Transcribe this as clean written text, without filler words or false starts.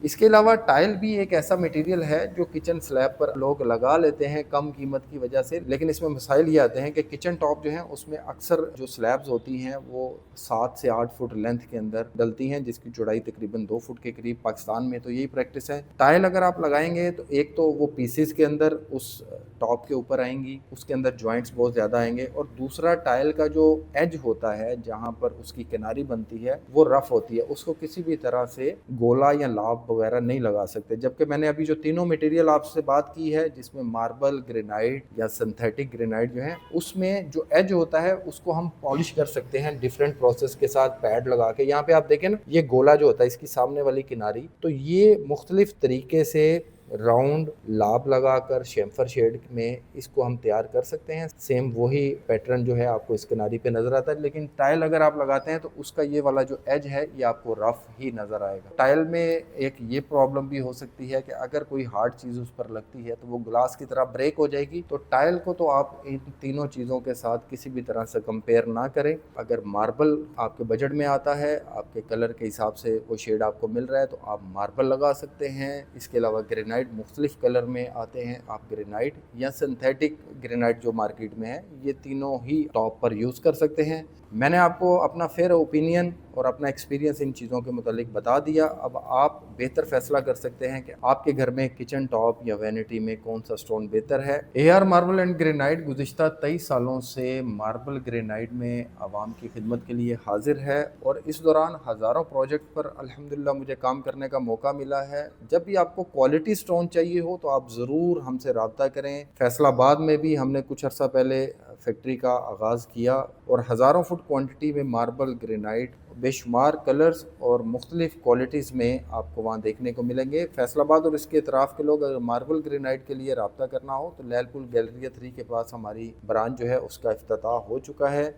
इसके अलावा टाइल भी एक ऐसा मटेरियल है जो किचन स्लैब पर लोग लगा लेते हैं कम कीमत की वजह से, लेकिन इसमें मसाइल ये आते हैं कि किचन टॉप जो है उसमें अक्सर जो स्लैब्स होती हैं वो 7 से 8 फुट लेंथ के अंदर डलती हैं, जिसकी चौड़ाई तकरीबन 2 फुट के करीब। पाकिस्तान में तो यही प्रैक्टिस है। टाइल अगर आप लगाएंगे तो एक तो वो पीसेस के अंदर उस टॉप के ऊपर आएंगी, उसके अंदर जॉइंट्स बहुत ज़्यादा आएंगे, और दूसरा टाइल का जो एज होता है जहाँ पर उसकी किनारी बनती है वो रफ होती है, उसको किसी भी तरह से गोला या लाभ वगैरह नहीं लगा सकते। जबकि मैंने अभी जो तीनों मटेरियल आपसे बात की है, जिसमें मार्बल, ग्रेनाइट या सिंथेटिक ग्रेनाइट जो है, उसमें जो एज होता है उसको हम पॉलिश कर सकते हैं डिफरेंट प्रोसेस के साथ पैड लगा के। यहाँ पे आप देखें ना, ये गोला जो होता है इसकी सामने वाली किनारी, तो ये मुख्तलिफ तरीके से राउंड लाभ लगाकर शेम्फर शेड में इसको हम तैयार कर सकते हैं। सेम वही पैटर्न जो है आपको इस किनारी पे नजर आता है, लेकिन टाइल अगर आप लगाते हैं तो उसका ये वाला जो एज है ये आपको रफ ही नजर आएगा। टाइल में एक ये प्रॉब्लम भी हो सकती है कि अगर कोई हार्ड चीज उस पर लगती है तो वो ग्लास की तरह ब्रेक हो जाएगी। तो टाइल को तो आप इन तीनों चीजों के साथ किसी भी तरह से कंपेयर ना करें। अगर मार्बल आपके बजट में आता है, आपके कलर के हिसाब से वो शेड आपको मिल रहा है, तो आप मार्बल लगा सकते हैं। इसके अलावा ग्रेनाइट मुख्तलिफ कलर में आते हैं, आप ग्रेनाइट या सिंथेटिक ग्रेनाइट जो मार्केट में है, ये तीनों ही टॉप पर यूज़ कर सकते हैं। मैंने आपको अपना फेयर ओपिनियन और अपना एक्सपीरियंस इन चीज़ों के मुतालिक बता दिया। अब आप बेहतर फैसला कर सकते हैं कि आपके घर में किचन टॉप या वैनिटी में कौन सा स्टोन बेहतर है। AR मार्बल एंड ग्रेनाइट गुज़िश्ता 23 सालों से मार्बल ग्रेनाइट में आवाम की खिदमत के लिए हाजिर है, और इस दौरान हज़ारों प्रोजेक्ट पर अल्हम्दुलिल्लाह मुझे काम करने का मौका मिला है। जब भी आपको क्वालिटी स्टोन चाहिए हो तो आप ज़रूर हमसे रब्ता करें। फैसलाबाद में भी हमने कुछ अर्सा पहले फैक्ट्री का आगाज़ किया, और हज़ारों फुट क्वांटिटी में मार्बल, ग्रेनाइट, बेशुमार कलर्स और मुख्तलिफ क्वालिटीज़ में आपको वहाँ देखने को मिलेंगे। फैसलाबाद और इसके अतराफ़ के लोग अगर मार्बल ग्रेनाइट के लिए रब्ता करना हो तो लैलपुल गैलरिया 3 के पास हमारी ब्रांच जो है उसका इफ्तिताह हो चुका है।